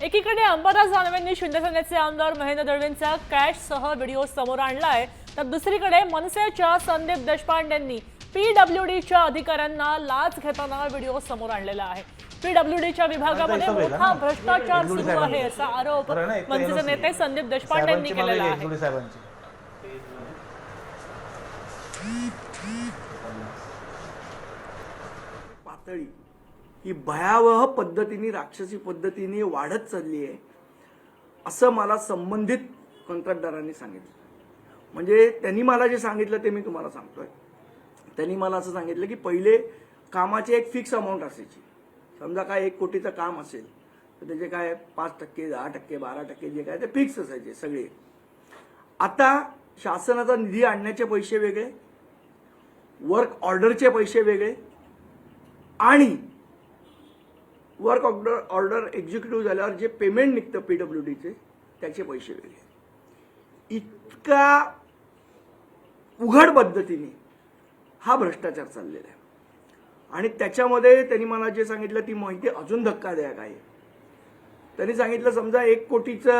एकीकडे अंबादास दानवेंनी शिंदेसेनेचे आमदार महेंद्र दळवेंचा कॅशसह व्हिडिओ समोर आणलाय, तर दुसरीकडे मनसेच्या संदीप देशपांडेंनी पीडब्ल्यूडीच्या अधिकाऱ्यांना लाच घेताना व्हिडिओ समोर आणलेला आहे। पीडब्ल्यूडीच्या विभागामध्ये मोठा भ्रष्टाचार सुरू आहे असा आरोप मनसेचे नेते संदीप देशपांडेंनी केलेला आहे। पातळी ही भयावह पद्धतीने राक्षसी पद्धतीने वाढत चालली आहे असं मला संबंधित कंत्राटदारांनी सांगितलं। म्हणजे त्यांनी मला जे सांगितलं ते मी तुम्हाला सांगतोय। त्यांनी मला असं सांगितलं की पहिले कामाची एक फिक्स अमाऊंट असायची, समजा काय 1 कोटीचं काम असेल तर त्याचे काय 5%, 10%, 12% जे काय ते फिक्स असायचे सगळे। आता शासनाचा निधी आणण्याचे पैसे वेगळे, वर्क ऑर्डरचे पैसे वेगळे आणि वर्क ऑर्डर एक्झिक्युटिव्ह झाल्यावर जे पेमेंट निघतं पीडब्ल्यूडीचे त्याचे पैसे वेगळे। इतका उघड पद्धतीने हा भ्रष्टाचार चाललेला आहे आणि त्याच्यामध्ये त्यांनी मला जे सांगितलं ती माहिती अजून धक्कादायक आहे। त्यांनी सांगितलं समजा 1 कोटीचं